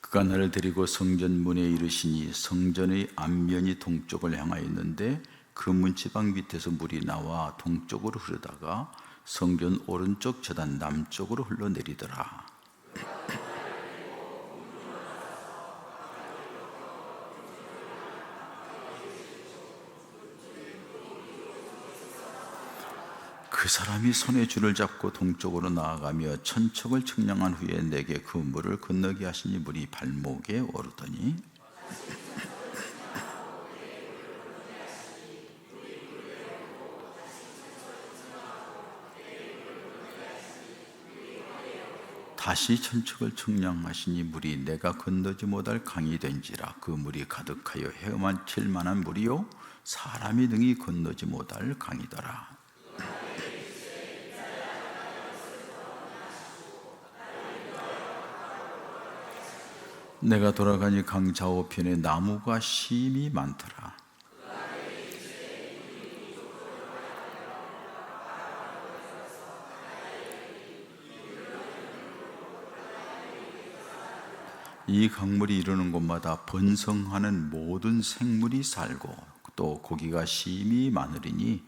그가 나를 데리고 성전 문에 이르시니 성전의 앞면이 동쪽을 향하였는데 그 문지방 밑에서 물이 나와 동쪽으로 흐르다가 성전 오른쪽 제단 남쪽으로 흘러내리더라. 그 사람이 손에 줄을 잡고 동쪽으로 나아가며 천척을 측량한 후에 내게 그 물을 건너게 하시니 물이 발목에 오르더니 다시 천척을 측량하시니 물이 내가 건너지 못할 강이 된지라. 그 물이 가득하여 헤엄칠 만한 물이요 사람이 능히 건너지 못할 강이더라. 내가 돌아가니 강 좌우편에 나무가 심이 많더라. 이 강물이 이르는 곳마다 번성하는 모든 생물이 살고 또 고기가 심이 많으리니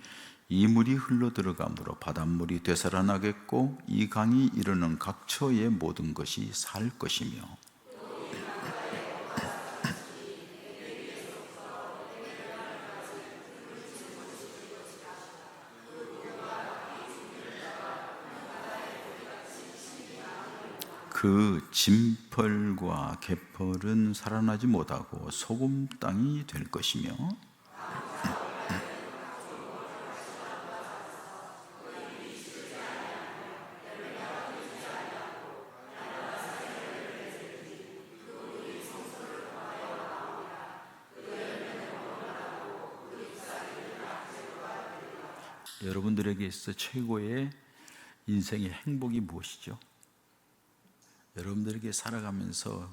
이 물이 흘러 들어감으로 바닷물이 되살아나겠고 이 강이 이르는 각 처의 모든 것이 살 것이며 그 진펄과 개펄은 살아나지 못하고 소금 땅이 될 것이며 여러분들에게 있어 최고의 인생의 행복이 무엇이죠? 여러분들에게 살아가면서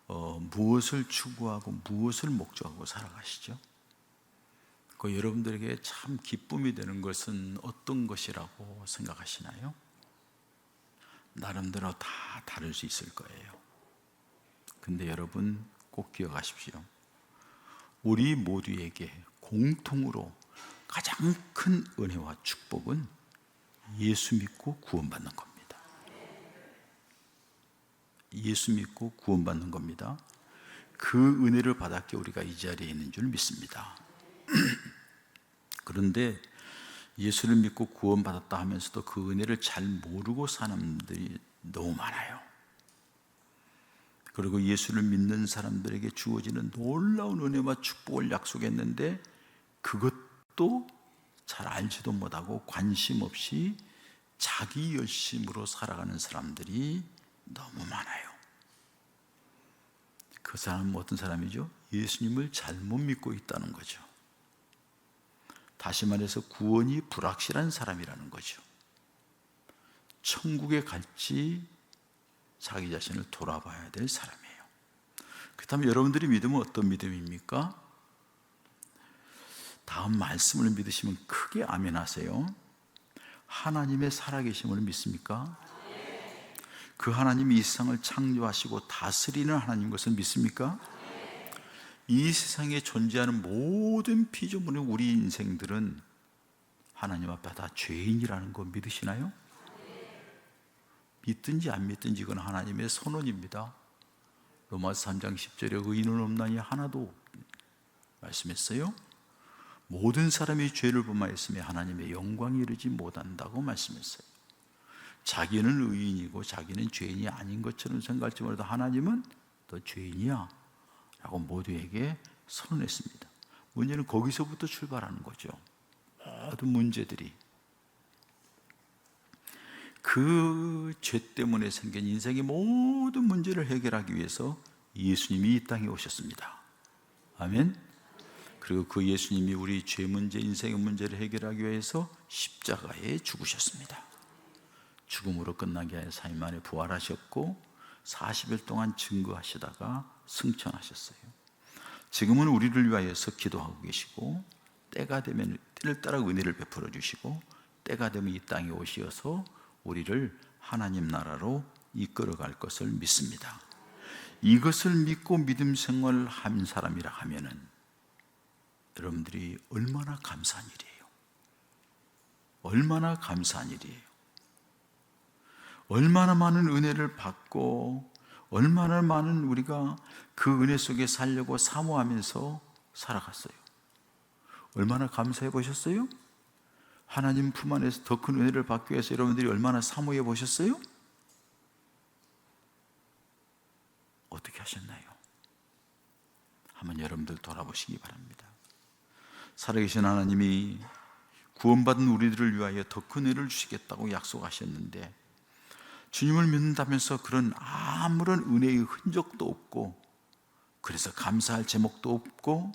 무엇을 추구하고 무엇을 목적하고 살아가시죠? 그 여러분들에게 참 기쁨이 되는 것은 어떤 것이라고 생각하시나요? 나름대로 다 다를 수 있을 거예요. 근데 여러분 꼭 기억하십시오. 우리 모두에게 공통으로 가장 큰 은혜와 축복은 예수 믿고 구원받는 겁니다. 예수 믿고 구원받는 겁니다. 그 은혜를 받았기에 우리가 이 자리에 있는 줄 믿습니다. 그런데 예수를 믿고 구원받았다 하면서도 그 은혜를 잘 모르고 사는 사람들이 너무 많아요. 그리고 예수를 믿는 사람들에게 주어지는 놀라운 은혜와 축복을 약속했는데 그것도 잘 알지도 못하고 관심 없이 자기 열심으로 살아가는 사람들이 너무 많아요. 그 사람은 어떤 사람이죠? 예수님을 잘못 믿고 있다는 거죠. 다시 말해서 구원이 불확실한 사람이라는 거죠. 천국에 갈지 자기 자신을 돌아봐야 될 사람이에요. 그렇다면 여러분들이 믿으면 어떤 믿음입니까? 다음 말씀을 믿으시면 크게 아멘 하세요. 하나님의 살아계심을 믿습니까? 그 하나님이 이 세상을 창조하시고 다스리는 하나님 것을 믿습니까? 이 세상에 존재하는 모든 피조물의 우리 인생들은 하나님 앞에 다 죄인이라는 거 믿으시나요? 믿든지 안 믿든지 이건 하나님의 선언입니다. 로마서 3장 10절에 의인은 없나니 하나도 말씀했어요. 모든 사람이 죄를 범하였으며 하나님의 영광에 이르지 못한다고 말씀했어요. 자기는 의인이고 자기는 죄인이 아닌 것처럼 생각할지 몰라도 하나님은 너 죄인이야 라고 모두에게 선언했습니다. 문제는 거기서부터 출발하는 거죠. 모든 문제들이 그 죄 때문에 생긴 인생의 모든 문제를 해결하기 위해서 예수님이 이 땅에 오셨습니다. 아멘. 그리고 그 예수님이 우리 죄 문제, 인생의 문제를 해결하기 위해서 십자가에 죽으셨습니다. 죽음으로 끝난 게 아니라 3일 만에 부활하셨고 40일 동안 증거하시다가 승천하셨어요. 지금은 우리를 위하여서 기도하고 계시고 때가 되면 때를 따라 은혜를 베풀어 주시고 때가 되면 이 땅에 오시어서 우리를 하나님 나라로 이끌어갈 것을 믿습니다. 이것을 믿고 믿음 생활을 한 사람이라 하면은 여러분들이 얼마나 감사한 일이에요. 얼마나 감사한 일이에요. 얼마나 많은 은혜를 받고 얼마나 많은 우리가 그 은혜 속에 살려고 사모하면서 살아갔어요. 얼마나 감사해 보셨어요? 하나님 품 안에서 더 큰 은혜를 받기 위해서 여러분들이 얼마나 사모해 보셨어요? 어떻게 하셨나요? 한번 여러분들 돌아보시기 바랍니다. 살아계신 하나님이 구원받은 우리들을 위하여 더 큰 은혜를 주시겠다고 약속하셨는데 주님을 믿는다면서 그런 아무런 은혜의 흔적도 없고 그래서 감사할 제목도 없고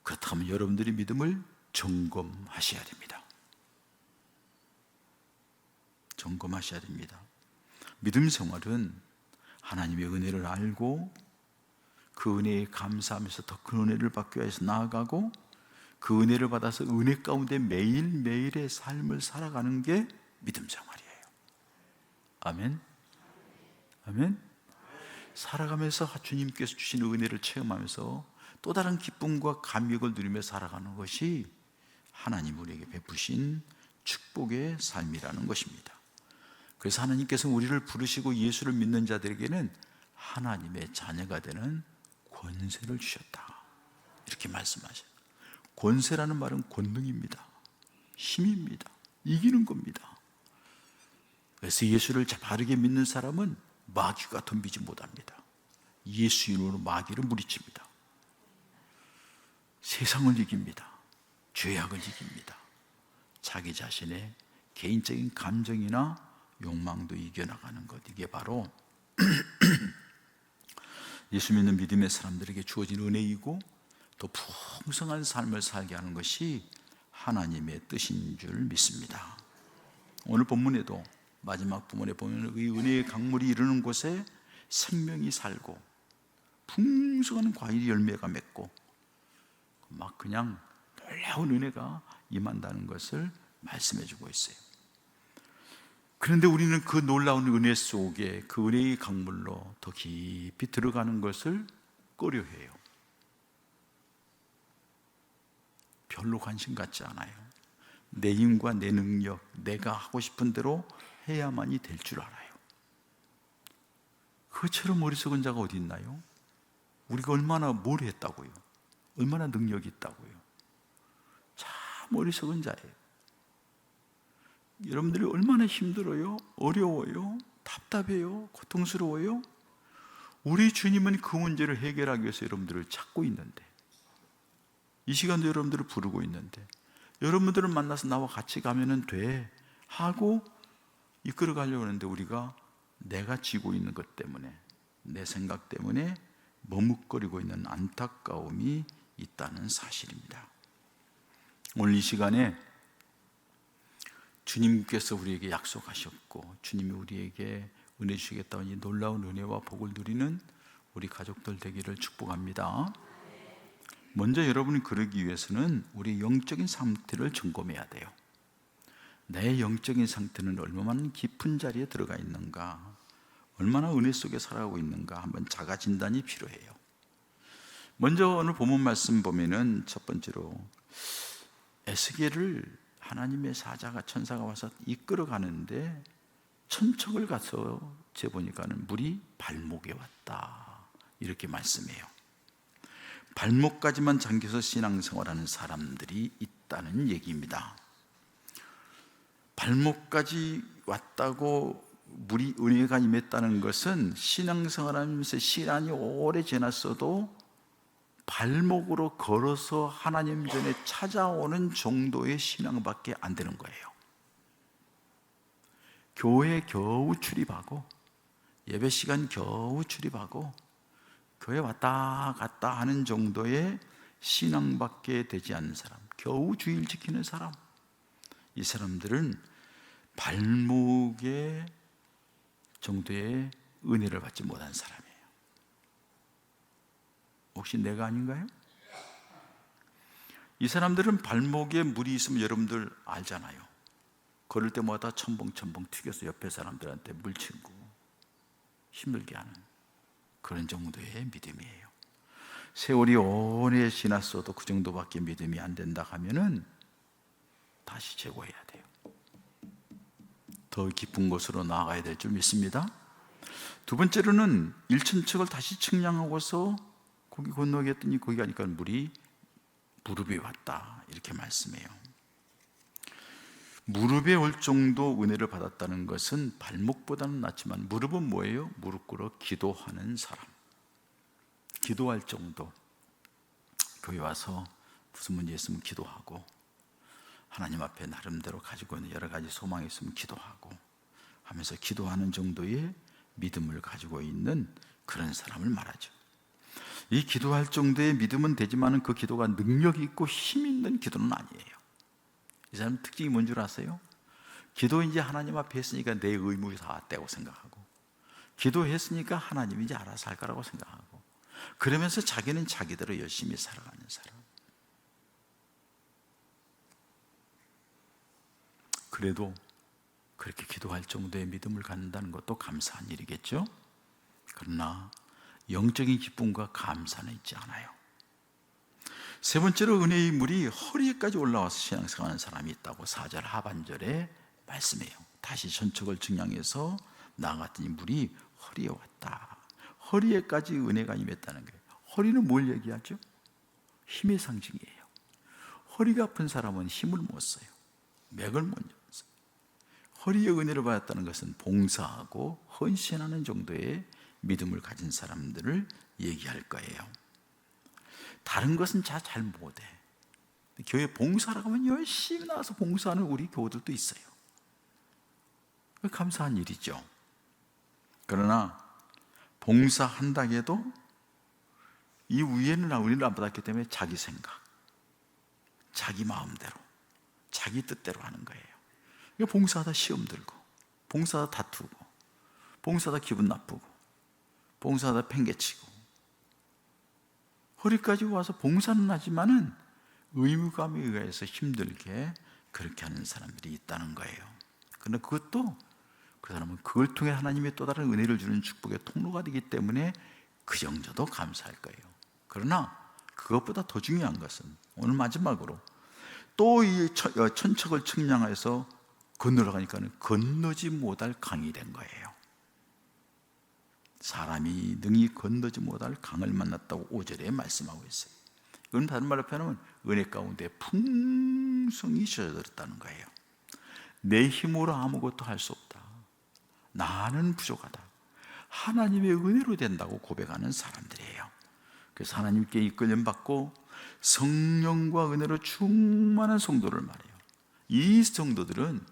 그렇다면 여러분들이 믿음을 점검하셔야 됩니다. 점검하셔야 됩니다. 믿음 생활은 하나님의 은혜를 알고 그 은혜에 감사하면서 더 큰 은혜를 받기 위해서 나아가고 그 은혜를 받아서 은혜 가운데 매일매일의 삶을 살아가는 게 믿음 생활이에요. 아멘. 아멘. 살아가면서 주님께서 주신 은혜를 체험하면서 또 다른 기쁨과 감격을 누리며 살아가는 것이 하나님 우리에게 베푸신 축복의 삶이라는 것입니다. 그래서 하나님께서 우리를 부르시고 예수를 믿는 자들에게는 하나님의 자녀가 되는 권세를 주셨다, 이렇게 말씀하셔요. 권세라는 말은 권능입니다. 힘입니다. 이기는 겁니다. 그래서 예수를 바르게 믿는 사람은 마귀가 덤비지 못합니다. 예수 이름으로 마귀를 물리칩니다. 세상을 이깁니다. 죄악을 이깁니다. 자기 자신의 개인적인 감정이나 욕망도 이겨나가는 것, 이게 바로 예수 믿는 믿음의 사람들에게 주어진 은혜이고 더 풍성한 삶을 살게 하는 것이 하나님의 뜻인 줄 믿습니다. 오늘 본문에도 마지막 부분에 보면 이 은혜의 강물이 이르는 곳에 생명이 살고 풍성한 과일 열매가 맺고 막 그냥 놀라운 은혜가 임한다는 것을 말씀해 주고 있어요. 그런데 우리는 그 놀라운 은혜 속에 그 은혜의 강물로 더 깊이 들어가는 것을 꺼려해요. 별로 관심 갖지 않아요. 내 힘과 내 능력, 내가 하고 싶은 대로 해야만이 될 줄 알아요. 그처럼 어리석은 자가 어디 있나요? 우리가 얼마나 뭘 했다고요? 얼마나 능력이 있다고요? 참 어리석은 자예요. 여러분들이 얼마나 힘들어요? 어려워요? 답답해요? 고통스러워요? 우리 주님은 그 문제를 해결하기 위해서 여러분들을 찾고 있는데, 이 시간도 여러분들을 부르고 있는데, 여러분들을 만나서 나와 같이 가면 돼 하고 이끌어 가려고 하는데 우리가 내가 지고 있는 것 때문에, 내 생각 때문에 머뭇거리고 있는 안타까움이 있다는 사실입니다. 오늘 이 시간에 주님께서 우리에게 약속하셨고 주님이 우리에게 은혜 주시겠다고 이 놀라운 은혜와 복을 누리는 우리 가족들 되기를 축복합니다. 먼저 여러분이 그러기 위해서는 우리 영적인 상태를 점검해야 돼요. 내 영적인 상태는 얼마나 깊은 자리에 들어가 있는가, 얼마나 은혜 속에 살아가고 있는가 한번 자가 진단이 필요해요. 먼저 오늘 본문 말씀 보면은 첫 번째로 에스겔을 하나님의 사자가, 천사가 와서 이끌어 가는데 천척을 가서 재보니까는 물이 발목에 왔다, 이렇게 말씀해요. 발목까지만 잠겨서 신앙생활하는 사람들이 있다는 얘기입니다. 발목까지 왔다고 물이, 은혜가 임했다는 것은 신앙생활하면서 시간이 오래 지났어도 발목으로 걸어서 하나님 전에 찾아오는 정도의 신앙밖에 안 되는 거예요. 교회 겨우 출입하고 예배 시간 겨우 출입하고 교회 왔다 갔다 하는 정도의 신앙밖에 되지 않는 사람, 겨우 주일 지키는 사람, 이 사람들은 발목의 정도의 은혜를 받지 못한 사람이에요. 혹시 내가 아닌가요? 이 사람들은 발목에 물이 있으면 여러분들 알잖아요. 걸을 때마다 첨벙첨벙 튀겨서 옆에 사람들한테 물치고 힘들게 하는 그런 정도의 믿음이에요. 세월이 오래 지났어도 그 정도밖에 믿음이 안 된다 하면은 다시 재고해야 돼요. 더 깊은 곳으로 나아가야 될 줄 믿습니다. 두 번째로는 일천척을 다시 측량하고서 거기 건너게 했더니 거기 가니까 물이 무릎에 왔다, 이렇게 말씀해요. 무릎에 올 정도 은혜를 받았다는 것은 발목보다는 낫지만, 무릎은 뭐예요? 무릎 꿇어 기도하는 사람, 기도할 정도. 교회 와서 무슨 문제 있으면 기도하고, 하나님 앞에 나름대로 가지고 있는 여러 가지 소망이 있으면 기도하고 하면서 기도하는 정도의 믿음을 가지고 있는 그런 사람을 말하죠. 이 기도할 정도의 믿음은 되지만 그 기도가 능력 있고 힘 있는 기도는 아니에요. 이 사람 특징이 뭔 줄 아세요? 기도 이제 하나님 앞에 했으니까 내 의무가 다 왔다고 생각하고, 기도했으니까 하나님이 이제 알아서 할 거라고 생각하고, 그러면서 자기는 자기대로 열심히 살아가는 사람. 그래도 그렇게 기도할 정도의 믿음을 갖는다는 것도 감사한 일이겠죠? 그러나 영적인 기쁨과 감사는 있지 않아요. 세 번째로 은혜의 물이 허리에까지 올라와서 신앙생활하는 사람이 있다고 4절 하반절에 말씀해요. 다시 천척을 측량해서 나아갔더니 물이 허리에 왔다. 허리에까지 은혜가 임했다는 거예요. 허리는 뭘 얘기하죠? 힘의 상징이에요. 허리가 아픈 사람은 힘을 못 써요. 맥을 못 써요. 허리에 은혜를 받았다는 것은 봉사하고 헌신하는 정도의 믿음을 가진 사람들을 얘기할 거예요. 다른 것은 잘 못해. 교회 봉사라고 하면 열심히 나와서 봉사하는 우리 교우들도 있어요. 감사한 일이죠. 그러나 봉사한다 해도 이 위에는 우리는 안 받았기 때문에 자기 생각, 자기 마음대로, 자기 뜻대로 하는 거예요. 봉사하다 시험 들고, 봉사하다 다투고, 봉사하다 기분 나쁘고, 봉사하다 팽개치고, 허리까지 와서 봉사는 하지만은 의무감에 의해서 힘들게 그렇게 하는 사람들이 있다는 거예요. 그런데 그것도 그 사람은 그걸 통해 하나님의 또 다른 은혜를 주는 축복의 통로가 되기 때문에 그 정도도 감사할 거예요. 그러나 그것보다 더 중요한 것은 오늘 마지막으로 또 이 천척을 측량해서 건너가니까 건너지 못할 강이 된 거예요. 사람이 능히 건너지 못할 강을 만났다고 5절에 말씀하고 있어요. 이건 다른 말로 표현하면 은혜 가운데 풍성이 젖어들었다는 거예요. 내 힘으로 아무것도 할 수 없다, 나는 부족하다, 하나님의 은혜로 된다고 고백하는 사람들이에요. 그래서 하나님께 이끌림 받고 성령과 은혜로 충만한 성도를 말해요. 이 성도들은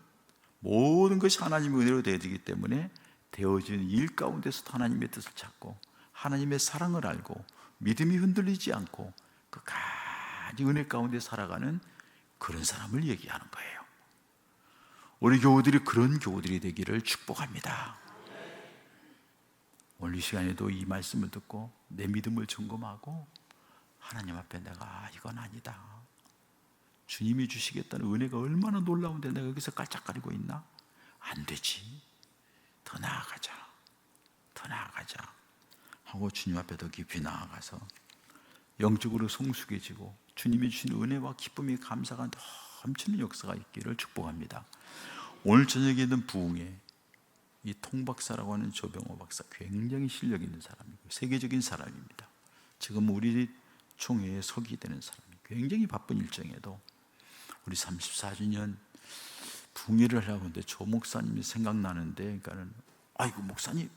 모든 것이 하나님의 은혜로 되어지기 때문에 되어지는 일 가운데서 하나님의 뜻을 찾고 하나님의 사랑을 알고 믿음이 흔들리지 않고 끝까지 은혜 가운데 살아가는 그런 사람을 얘기하는 거예요. 우리 교우들이 그런 교우들이 되기를 축복합니다. 오늘 이 시간에도 이 말씀을 듣고 내 믿음을 점검하고 하나님 앞에 내가 이건 아니다, 주님이 주시겠다는 은혜가 얼마나 놀라운데 내가 여기서 깔짝거리고 있나? 안 되지, 더 나아가자, 더 나아가자 하고 주님 앞에 더 깊이 나아가서 영적으로 성숙해지고 주님이 주신 은혜와 기쁨이 감사가 넘치는 역사가 있기를 축복합니다. 오늘 저녁에 있는 부흥에 이 통박사라고 하는 조병호 박사, 굉장히 실력 있는 사람이고 세계적인 사람입니다. 지금 우리 총회에 서기 되는 사람이 굉장히 바쁜 일정에도 우리 34주년 부흥회를 하려고 하는데 조 목사님이 생각나는데, 그러니까는 아이고 목사님,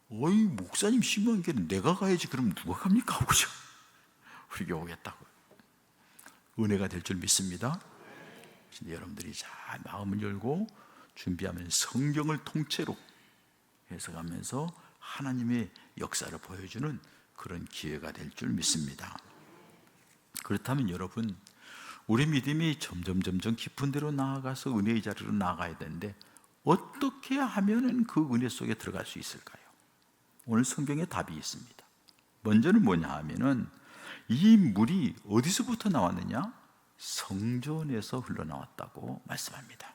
어이 목사님 심한게 내가 가야지, 그럼 누가 갑니까? 하고 우리가 오겠다고. 은혜가 될 줄 믿습니다. 여러분들이 잘 마음을 열고 준비하면 성경을 통째로 해석하면서 하나님의 역사를 보여주는 그런 기회가 될 줄 믿습니다. 그렇다면 여러분, 우리 믿음이 점점 깊은 데로 나아가서 은혜의 자리로 나아가야 되는데 어떻게 하면 그 은혜 속에 들어갈 수 있을까요? 오늘 성경에 답이 있습니다. 먼저는 뭐냐 하면은 이 물이 어디서부터 나왔느냐? 성전에서 흘러나왔다고 말씀합니다.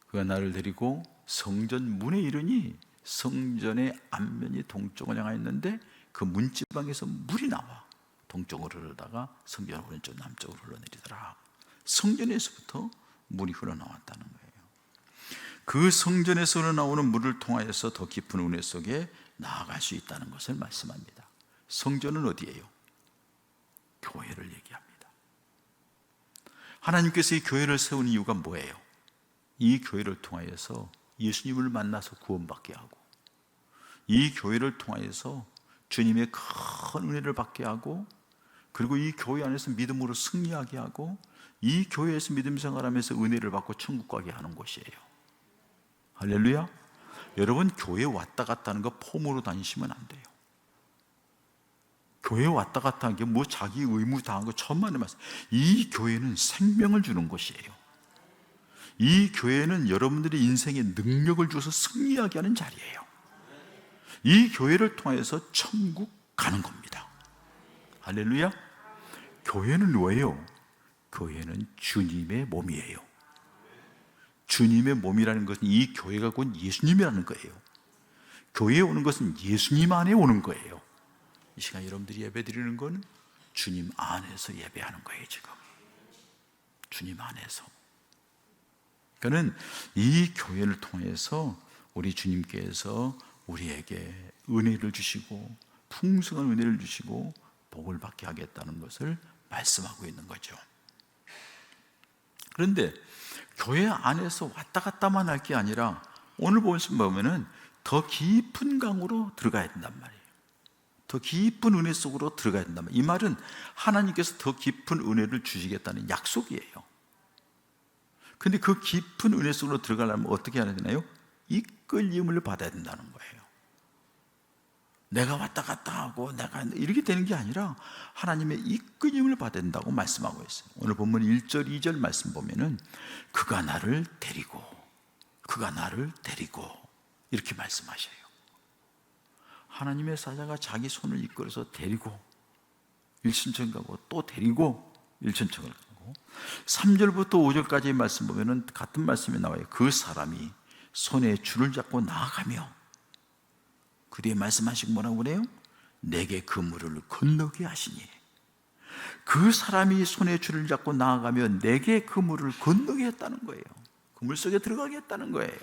그가 나를 데리고 성전 문에 이르니 성전의 앞면이 동쪽을 향하여 있는데 그 문지방에서 물이 나와 동쪽으로 흐르다가 성전 오른쪽 남쪽으로 흘러내리더라. 성전에서부터 물이 흘러나왔다는 거예요. 그 성전에서 흘러나오는 물을 통하여서 더 깊은 은혜 속에 나아갈 수 있다는 것을 말씀합니다. 성전은 어디예요? 교회를 얘기합니다. 하나님께서 이 교회를 세운 이유가 뭐예요? 이 교회를 통하여서 예수님을 만나서 구원받게 하고, 이 교회를 통하여서 주님의 큰 은혜를 받게 하고, 그리고 이 교회 안에서 믿음으로 승리하게 하고, 이 교회에서 믿음 생활하면서 은혜를 받고 천국 가게 하는 곳이에요. 할렐루야. 여러분, 교회 왔다 갔다 하는 거 폼으로 다니시면 안 돼요. 교회 왔다 갔다 하는 게 뭐 자기 의무 다한 거 천만에 말씀. 이 교회는 생명을 주는 곳이에요. 이 교회는 여러분들의 인생에 능력을 주어서 승리하게 하는 자리예요. 이 교회를 통해서 천국 가는 겁니다. 할렐루야. 교회는 뭐예요? 교회는 주님의 몸이에요. 주님의 몸이라는 것은 이 교회가 곧 예수님이라는 거예요. 교회에 오는 것은 예수님 안에 오는 거예요. 이 시간 여러분들이 예배 드리는 건 주님 안에서 예배하는 거예요. 지금 주님 안에서. 그러니까 이 교회를 통해서 우리 주님께서 우리에게 은혜를 주시고 풍성한 은혜를 주시고 복을 받게 하겠다는 것을 말씀하고 있는 거죠. 그런데 교회 안에서 왔다 갔다만 할 게 아니라 오늘 말씀 보면은 더 깊은 강으로 들어가야 된단 말이에요. 더 깊은 은혜 속으로 들어가야 된단 말이에요. 이 말은 하나님께서 더 깊은 은혜를 주시겠다는 약속이에요. 근데 그 깊은 은혜 속으로 들어가려면 어떻게 해야 되나요? 이끌림을 받아야 된다는 거예요. 내가 왔다 갔다 하고 내가 이렇게 되는 게 아니라 하나님의 이끌림을 받아야 된다고 말씀하고 있어요. 오늘 본문 1절 2절 말씀 보면은 그가 나를 데리고 이렇게 말씀하셔요. 하나님의 사자가 자기 손을 이끌어서 데리고 일천천 가고 또 데리고 일천천을 가고 3절부터 5절까지의 말씀 보면은 같은 말씀이 나와요. 그 사람이 손에 줄을 잡고 나아가며 그 뒤에 말씀하시고 뭐라고 그래요? 내게 그 물을 건너게 하시니. 그 사람이 손에 줄을 잡고 나아가며 내게 그 물을 건너게 했다는 거예요. 그 물 속에 들어가게 했다는 거예요.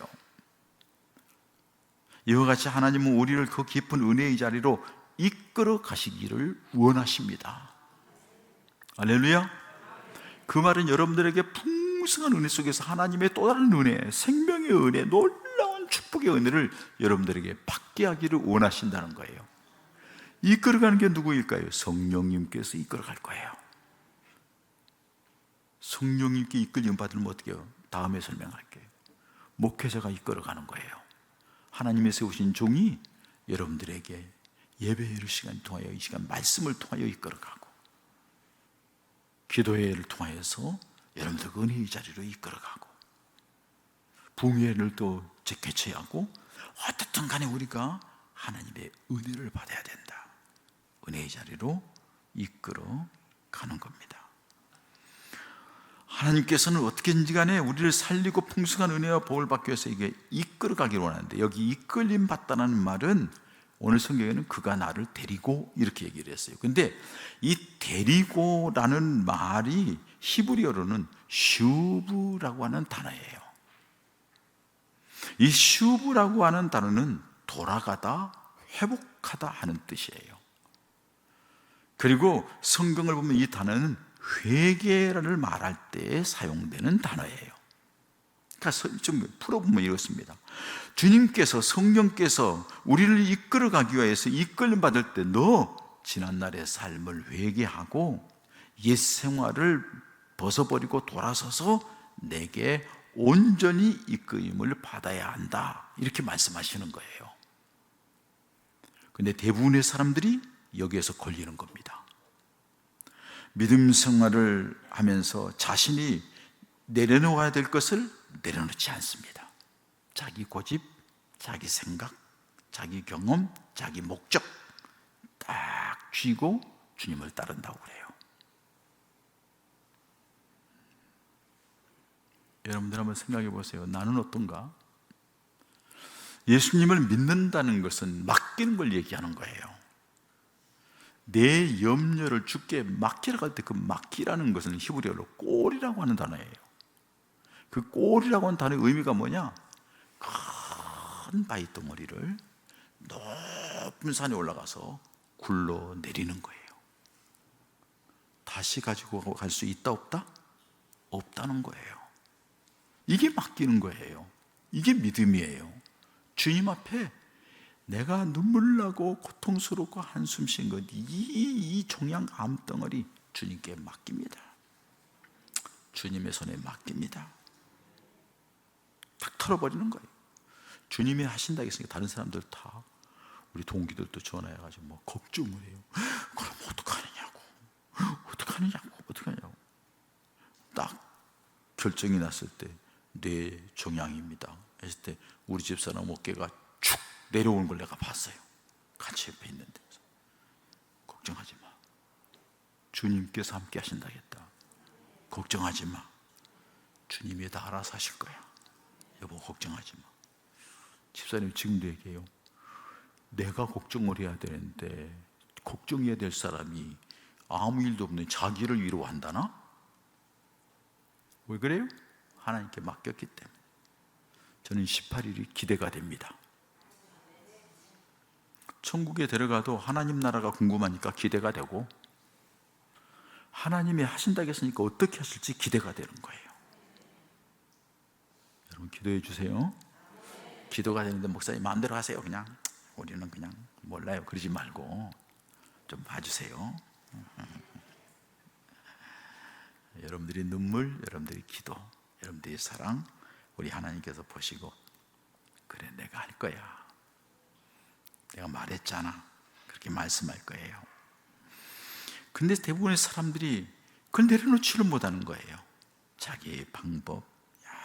이와 같이 하나님은 우리를 그 깊은 은혜의 자리로 이끌어 가시기를 원하십니다. 할렐루야. 그 말은 여러분들에게 풍성한 은혜 속에서 하나님의 또 다른 은혜, 생명의 은혜, 놀라운 축복의 은혜를 여러분들에게 받게 하기를 원하신다는 거예요. 이끌어가는 게 누구일까요? 성령님께서 이끌어갈 거예요. 성령님께 이끌림 받으면 어떻게 해요? 다음에 설명할게요. 목회자가 이끌어가는 거예요. 하나님의 세우신 종이 여러분들에게 예배의 시간을 통하여 이 시간 말씀을 통하여 이끌어가고 기도회를 통하여서 여러분들 은혜의 자리로 이끌어가고 부흥회를 또 개최해야 하고 어떻든 간에 우리가 하나님의 은혜를 받아야 된다. 은혜의 자리로 이끌어 가는 겁니다. 하나님께서는 어떻게든지 간에 우리를 살리고 풍성한 은혜와 복을 받기 위해서 이게 이끌어 가기를 원하는데 여기 이끌림 받다는 말은 오늘 성경에는 그가 나를 데리고 이렇게 얘기를 했어요. 근데 이 데리고라는 말이 히브리어로는 슈브라고 하는 단어예요. 이 슈브라고 하는 단어는 돌아가다, 회복하다 하는 뜻이에요. 그리고 성경을 보면 이 단어는 회개를 말할 때 사용되는 단어예요. 그러니까 좀 풀어보면 이렇습니다. 주님께서 성령께서 우리를 이끌어가기 위해서 이끌림 받을 때 너 지난날의 삶을 회개하고 옛 생활을 벗어버리고 돌아서서 내게 온전히 이끌림을 받아야 한다 이렇게 말씀하시는 거예요. 근데 대부분의 사람들이 여기에서 걸리는 겁니다. 믿음 생활을 하면서 자신이 내려놓아야 될 것을 내려놓지 않습니다. 자기 고집, 자기 생각, 자기 경험, 자기 목적 딱 쥐고 주님을 따른다고 그래요. 여러분들 한번 생각해 보세요. 나는 어떤가? 예수님을 믿는다는 것은 맡기는 걸 얘기하는 거예요. 내 염려를 주께 맡기라고 할 때 그 맡기라는 것은 히브리어로 꼴이라고 하는 단어예요. 그 꼴이라고 하는 단어의 의미가 뭐냐? 큰 바위 덩어리를 높은 산에 올라가서 굴러 내리는 거예요. 다시 가지고 갈 수 있다 없다? 없다는 거예요. 이게 맡기는 거예요. 이게 믿음이에요. 주님 앞에 내가 눈물 나고 고통스럽고 한숨 쉰 것, 이 종양 암덩어리 주님께 맡깁니다. 주님의 손에 맡깁니다. 탁 털어버리는 거예요. 주님이 하신다 했으니까 다른 사람들 다, 우리 동기들도 전화해가지고 뭐 걱정을 해요. 그럼 어떡하느냐고, 어떡하느냐고. 딱 결정이 났을 때 뇌 종양입니다 했을 때 우리 집사람 어깨가 축 내려오는 걸 내가 봤어요. 같이 옆에 있는데. 걱정하지 마, 주님께서 함께 하신다겠다. 걱정하지 마, 주님이 다 알아서 하실 거야. 여보 걱정하지 마. 집사님 지금도 얘기해요. 내가 걱정을 해야 되는데 걱정해야 될 사람이 아무 일도 없는 자기를 위로한다나? 왜 그래요? 하나님께 맡겼기 때문에. 저는 18일이 기대가 됩니다. 천국에 데려가도 하나님 나라가 궁금하니까 기대가 되고, 하나님이 하신다고 했으니까 어떻게 하실지 기대가 되는 거예요. 여러분 기도해 주세요. 기도가 되는데 목사님 마음대로 하세요. 그냥 우리는 그냥 몰라요. 그러지 말고 좀 봐주세요. 여러분들의 눈물, 여러분들의 기도, 여러분들의 사랑, 우리 하나님께서 보시고, 그래 내가 할 거야, 내가 말했잖아, 그렇게 말씀할 거예요. 근데 대부분의 사람들이 그걸 내려놓지를 못하는 거예요. 자기의 방법,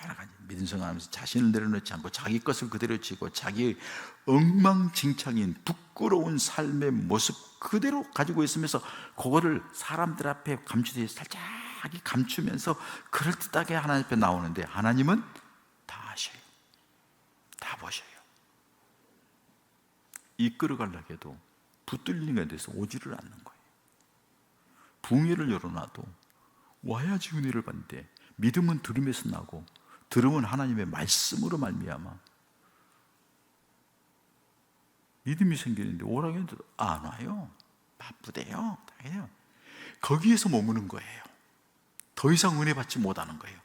여러 가지 믿음 생활하면서 자신을 내려놓지 않고 자기 것을 그대로 지고 자기의 엉망진창인 부끄러운 삶의 모습 그대로 가지고 있으면서 그거를 사람들 앞에 감추듯이 살짝 감추면서 그럴듯하게 하나님 앞에 나오는데, 하나님은 다 아셔요. 다 보셔요. 이끌어가려고 해도 붙들리는 것에 대해서 오지를 않는 거예요. 붕해를 열어놔도 와야지 은혜를 받는데, 믿음은 들음에서 나고 들음은 하나님의 말씀으로 말미암아 믿음이 생기는데 오라고 해도 안 와요. 바쁘대요. 거기에서 머무는 거예요. 더 이상 은혜 받지 못하는 거예요.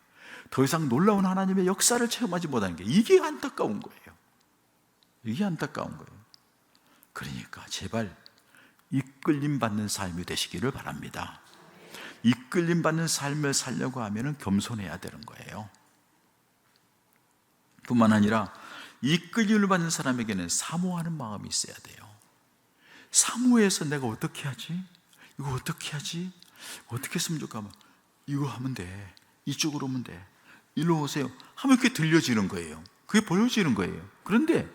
더 이상 놀라운 하나님의 역사를 체험하지 못하는 게, 이게 안타까운 거예요. 이게 안타까운 거예요. 그러니까 제발 이끌림 받는 삶이 되시기를 바랍니다. 이끌림 받는 삶을 살려고 하면 겸손해야 되는 거예요. 뿐만 아니라 이끌림을 받는 사람에게는 사모하는 마음이 있어야 돼요. 사모해서 내가 어떻게 하지? 이거 어떻게 하지? 어떻게 했으면 좋을까? 이거 하면 돼, 이쪽으로 오면 돼, 일로 오세요 하면 그게 들려지는 거예요. 그게 보여지는 거예요. 그런데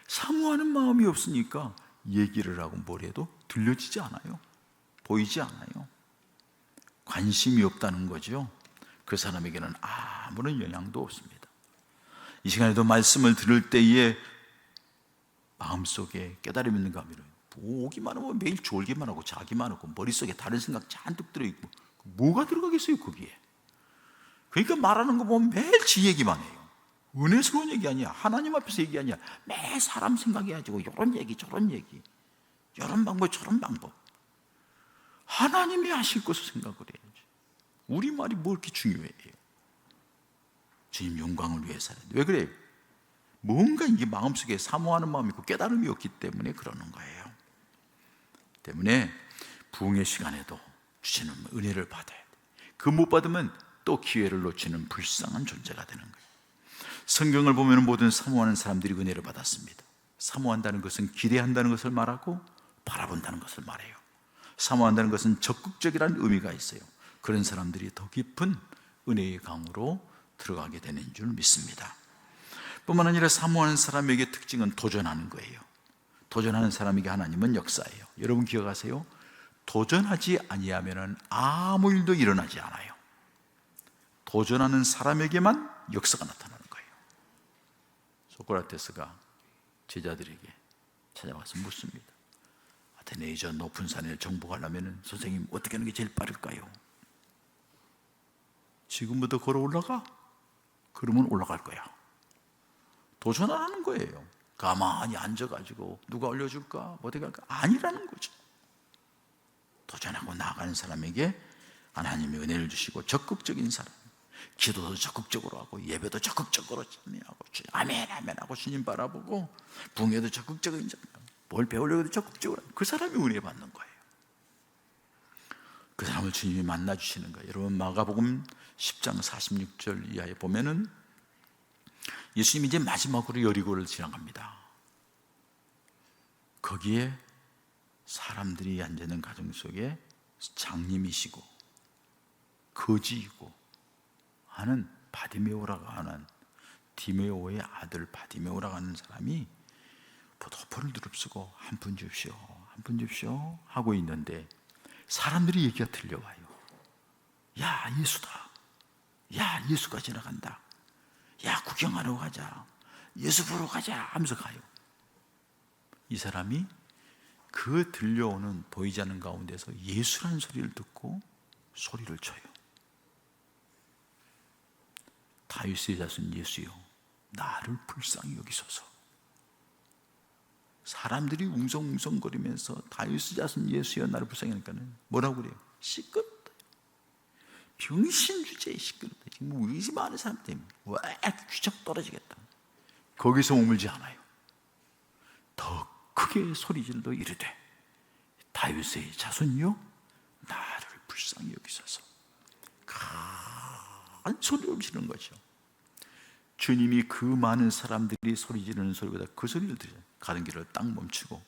사모하는 마음이 없으니까 얘기를 하고 뭘 해도 들려지지 않아요. 보이지 않아요. 관심이 없다는 거죠. 그 사람에게는 아무런 영향도 없습니다. 이 시간에도 말씀을 들을 때에 마음속에 깨달음이 있는가 하면, 오기만 하면 매일 졸기만 하고 자기만 하고 머릿속에 다른 생각 잔뜩 들어있고 뭐가 들어가겠어요 거기에. 그러니까 말하는 거 보면 매일 지 얘기만 해요. 은혜스러운 얘기 아니야. 하나님 앞에서 얘기 아니야. 매 사람 생각해가지고 이런 얘기 저런 얘기, 이런 방법 저런 방법. 하나님이 하실 것을 생각을 해야지. 우리 말이 뭐 이렇게 중요해요. 주님 영광을 위해서. 왜 그래요? 뭔가 이게 마음속에 사모하는 마음이 있고 깨달음이 없기 때문에 그러는 거예요. 때문에 부흥의 시간에도 주시는 은혜를 받아야 돼. 그 못 받으면 또 기회를 놓치는 불쌍한 존재가 되는 거예요. 성경을 보면 모든 사모하는 사람들이 은혜를 받았습니다. 사모한다는 것은 기대한다는 것을 말하고 바라본다는 것을 말해요. 사모한다는 것은 적극적이라는 의미가 있어요. 그런 사람들이 더 깊은 은혜의 강으로 들어가게 되는 줄 믿습니다. 뿐만 아니라 사모하는 사람에게 특징은 도전하는 거예요. 도전하는 사람에게 하나님은 역사예요. 여러분 기억하세요? 도전하지 아니하면 아무 일도 일어나지 않아요. 도전하는 사람에게만 역사가 나타나는 거예요. 소크라테스가 제자들에게 찾아와서 묻습니다. 아테네의 저 높은 산에 정복하려면 선생님 어떻게 하는 게 제일 빠를까요? 지금부터 걸어 올라가? 그러면 올라갈 거야. 도전 안 하는 거예요. 가만히 앉아가지고 누가 올려줄까? 어떻게 할까? 아니라는 거죠. 도전하고 나아가는 사람에게 하나님이 은혜를 주시고 적극적인 사람, 기도도 적극적으로 하고 예배도 적극적으로 참여하고 아멘 아멘 하고 주님 바라보고 붕괴도 적극적인 사람, 뭘 배우려고 적극적으로 하고 그 사람이 은혜 받는 거예요. 그 사람을 주님이 만나주시는 거예요. 여러분 마가복음 10장 46절 이하에 보면은 예수님이 이제 마지막으로 여리고를 지나갑니다. 거기에 사람들이 앉아있는 가정 속에 장님이시고 거지이고 하는 바디메오라고 하는 디메오의 아들 바디메오라고 하는 사람이 포도포를 두릅쓰고 한 푼 줍시오 한 푼 줍시오 하고 있는데 사람들이 얘기가 들려와요. 야 예수다, 야 예수가 지나간다, 야 구경하러 가자, 예수 보러 가자 하면서 가요. 이 사람이 그 들려오는 보이지 않는 가운데서 예수라는 소리를 듣고 소리를 쳐요. 다윗의 자손 예수여 나를 불쌍히 여기소서. 사람들이 웅성웅성거리면서 다윗의 자손 예수여 나를 불쌍히 여기니까는 뭐라고 그래요? 시끄럽다, 병신 주제에 시끄럽다, 지금 의심하는 사람 때문에 왜 귀적 떨어지겠다. 거기서 머물지 않아요. 더 크게 소리질러 이르되 다윗의 자손이여 나를 불쌍히 여기소서. 큰 소리를 지르는 거죠. 주님이 그 많은 사람들이 소리 지르는 소리보다 그 소리를 들어요. 가는 길을 딱 멈추고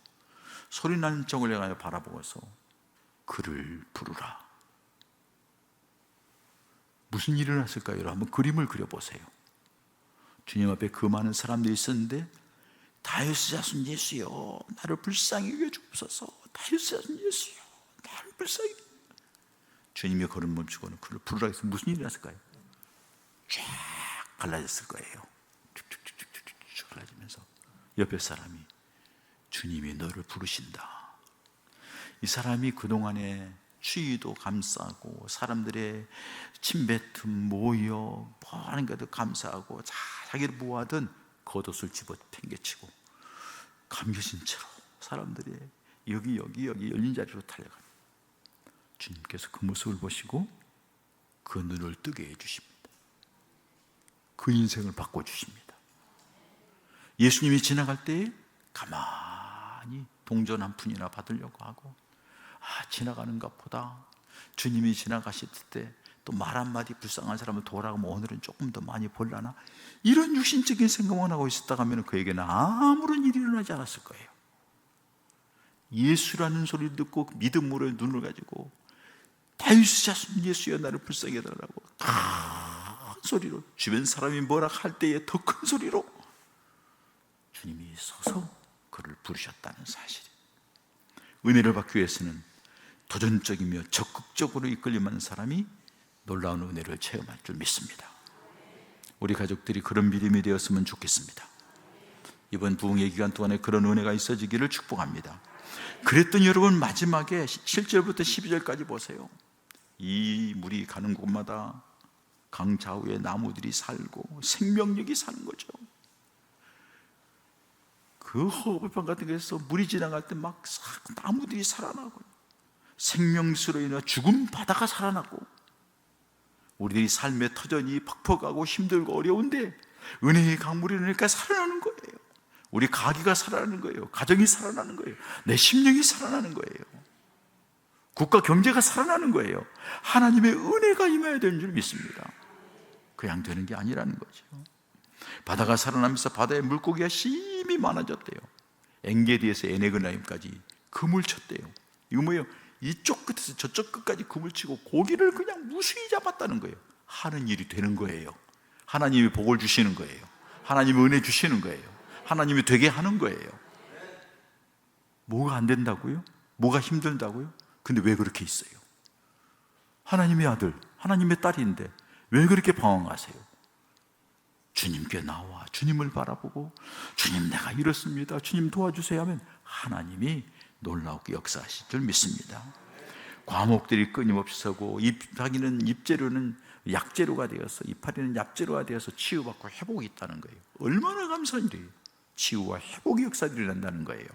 소리 나는 쪽을 향하여 바라보고서 그를 부르라. 무슨 일이 일어났을까요? 여러분 한번 그림을 그려보세요. 주님 앞에 그 많은 사람들이 있었는데 다윗의 자손 예수여 나를 불쌍히 여겨주옵소서. 다윗의 자손 예수여 나를 불쌍히. 주님이 걸음 멈추고는 그를 부르라 해서 무슨 일이 났을까요? 쫙 갈라졌을 거예요. 쭉쭉쭉쭉쭉 갈라지면서 옆에 사람이 주님이 너를 부르신다. 이 사람이 그동안에 추위도 감싸고 사람들의 침뱉음 모여 뭐 하는 것도 감사하고 자기를 보호하던 겉옷을 집어 팽개치고 감겨진 채로 사람들이 여기 열린 자리로 달려가요. 주님께서 그 모습을 보시고 그 눈을 뜨게 해주십니다. 그 인생을 바꿔주십니다. 예수님이 지나갈 때 가만히 동전 한 푼이나 받으려고 하고 지나가는가 보다. 주님이 지나가실 때 또 말 한마디 불쌍한 사람을 도와가면 오늘은 조금 더 많이 벌라나, 이런 육신적인 생각만 하고 있었다가 하면 그에게는 아무런 일이 일어나지 않았을 거예요. 예수라는 소리를 듣고 믿음으로 눈을 가지고 다윗의 자손 예수여 나를 불쌍히 해달라고 큰 소리로, 주변 사람이 뭐라 할 때에 더 큰 소리로 주님이 서서 그를 부르셨다는 사실. 은혜를 받기 위해서는 도전적이며 적극적으로 이끌림하는 사람이 놀라운 은혜를 체험할 줄 믿습니다. 우리 가족들이 그런 믿음이 되었으면 좋겠습니다. 이번 부흥의 기간 동안에 그런 은혜가 있어지기를 축복합니다. 그랬더니 여러분 마지막에 7절부터 12절까지 보세요. 이 물이 가는 곳마다 강 좌우에 나무들이 살고 생명력이 사는 거죠. 그 허벌판 같은 데서 물이 지나갈 때 막 나무들이 살아나고 생명수로 인해 죽은 바다가 살아나고, 우리들이 삶의 터전이 퍽퍽하고 힘들고 어려운데 은혜의 강물이 흐르니까 살아나는 거예요. 우리 가기가 살아나는 거예요. 가정이 살아나는 거예요. 내 심령이 살아나는 거예요. 국가 경제가 살아나는 거예요. 하나님의 은혜가 임해야 되는 줄 믿습니다. 그냥 되는 게 아니라는 거죠. 바다가 살아나면서 바다에 물고기가 심히 많아졌대요. 엔게디에서 에네그나임까지 그물 쳤대요. 이거 뭐예요? 이쪽 끝에서 저쪽 끝까지 그물 치고 고기를 그냥 무수히 잡았다는 거예요. 하는 일이 되는 거예요. 하나님이 복을 주시는 거예요. 하나님이 은혜 주시는 거예요. 하나님이 되게 하는 거예요. 뭐가 안 된다고요? 뭐가 힘들다고요? 근데 왜 그렇게 있어요? 하나님의 아들, 하나님의 딸인데 왜 그렇게 방황하세요? 주님께 나와 주님을 바라보고 주님 내가 이렇습니다, 주님 도와주세요 하면 하나님이 놀랍게 역사하실 줄 믿습니다. 과목들이 끊임없이 서고 자기는 잎재료는 약재료가 되어서 이파리는 얍재료가 되어서 치유받고 회복이 있다는 거예요. 얼마나 감사한 일이에요. 치유와 회복의 역사들이 일어난다는 거예요.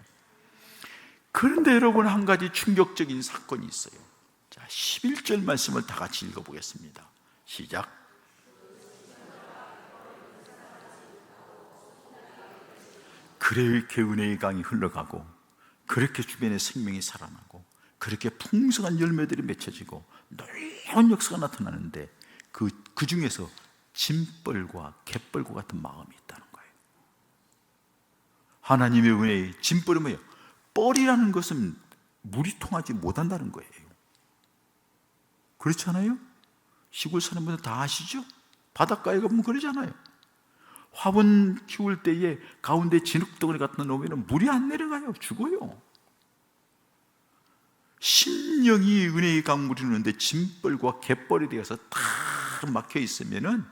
그런데 여러분, 한 가지 충격적인 사건이 있어요. 자, 11절 말씀을 다 같이 읽어보겠습니다. 시작. 그렇게 은혜의 강이 흘러가고 그렇게 주변의 생명이 살아나고 그렇게 풍성한 열매들이 맺혀지고 놀라운 역사가 나타나는데 그 중에서 짐벌과 갯벌과 같은 마음이 있다는 거예요. 하나님의 은혜의 짐벌이 뭐예요? 뻘이라는 것은 물이 통하지 못한다는 거예요. 그렇지 않아요? 시골 사는 분들 다 아시죠? 바닷가에 가면 그러잖아요. 화분 키울 때에 가운데 진흙덩어리 같은 거 놓으면 물이 안 내려가요. 죽어요. 심령이 은혜의 강물이 흐르는데 짐벌과 갯벌이 되어서 다 막혀 있으면은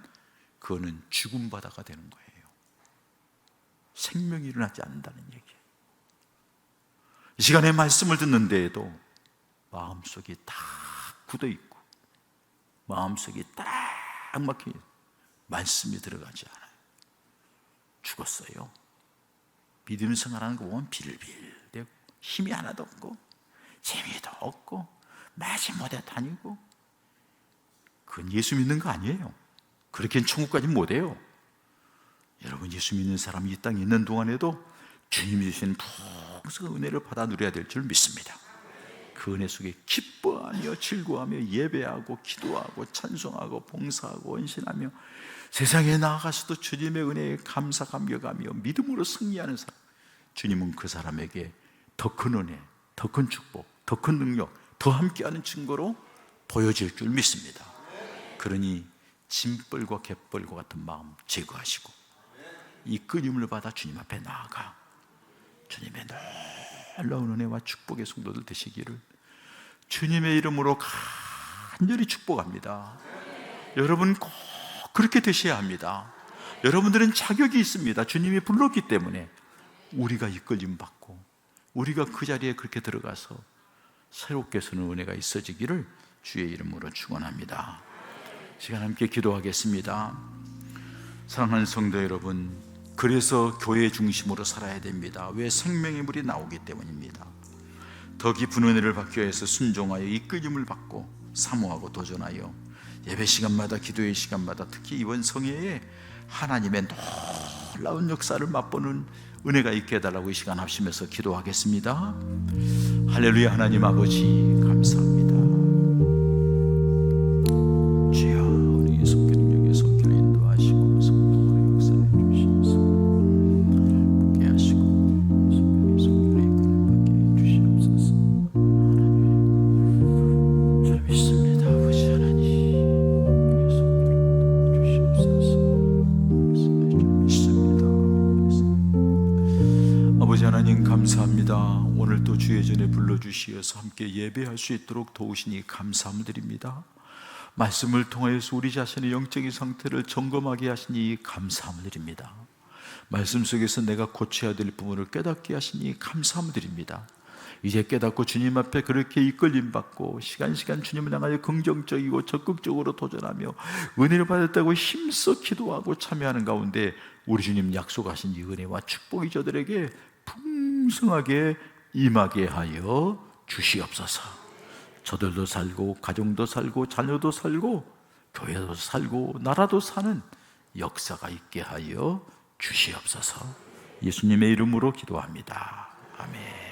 그거는 죽은 바다가 되는 거예요. 생명이 일어나지 않는다는 얘기예요. 이 시간에 말씀을 듣는데에도 마음속이 다 굳어 있고 마음속이 딱 막혀 있고 말씀이 들어가지 않아요. 죽었어요. 믿음 생활하는 거 보면 빌빌대고 힘이 하나도 없고 재미도 없고 마지못해 다니고, 그건 예수 믿는 거 아니에요. 그렇게는 천국까지 못해요. 여러분, 예수 믿는 사람이 이 땅에 있는 동안에도 주님이 주신 풍성한 은혜를 받아 누려야 될 줄 믿습니다. 그 은혜 속에 기뻐하며 즐거워하며 예배하고 기도하고 찬송하고 봉사하고 헌신하며 세상에 나아가서도 주님의 은혜에 감사 감격하며 믿음으로 승리하는 사람, 주님은 그 사람에게 더 큰 은혜, 더 큰 축복, 더 큰 능력, 더 함께하는 증거로 보여질 줄 믿습니다. 그러니 짐벌과 갯벌과 같은 마음 제거하시고 이 끊임을 받아 주님 앞에 나아가 주님의 놀라운 은혜와 축복의 성도들 되시기를 주님의 이름으로 간절히 축복합니다. 여러분 꼭 그렇게 되셔야 합니다. 여러분들은 자격이 있습니다. 주님이 불렀기 때문에 우리가 이끌림 받고 우리가 그 자리에 그렇게 들어가서 새롭게 서는 은혜가 있어지기를 주의 이름으로 축원합니다. 시간 함께 기도하겠습니다. 사랑하는 성도 여러분, 그래서 교회 중심으로 살아야 됩니다. 왜? 생명의 물이 나오기 때문입니다. 더 깊은 은혜를 받기 위해서 순종하여 이끌림을 받고 사모하고 도전하여 예배 시간마다 기도의 시간마다 특히 이번 성회에 하나님의 놀라운 역사를 맛보는 은혜가 있게 해달라고 이 시간 합심해서 기도하겠습니다. 할렐루야. 하나님 아버지 감사합니다. 주여, 우리 성결 속에서 길 인도하시고 성령으로 역사해 주시옵소서. 함께 하시고 성결의 그늘 받게 해주시옵소서. 하나님, 잘 믿습니다. 아버지 하나님, 성결을 주시옵소서. 믿습니다. 아버지 하나님 감사합니다. 오늘 또 주의 전에 불러주시어서 함께 예배할 수 있도록 도우시니 감사함을 드립니다. 말씀을 통하여서 우리 자신의 영적인 상태를 점검하게 하시니 감사함을 드립니다. 말씀 속에서 내가 고쳐야 될 부분을 깨닫게 하시니 감사함을 드립니다. 이제 깨닫고 주님 앞에 그렇게 이끌림 받고 시간 주님을 향하여 긍정적이고 적극적으로 도전하며 은혜를 받았다고 힘써 기도하고 참여하는 가운데 우리 주님 약속하신 이 은혜와 축복이 저들에게 풍성하게 임하게 하여 주시옵소서. 저들도 살고 가정도 살고 자녀도 살고 교회도 살고 나라도 사는 역사가 있게 하여 주시옵소서. 예수님의 이름으로 기도합니다. 아멘.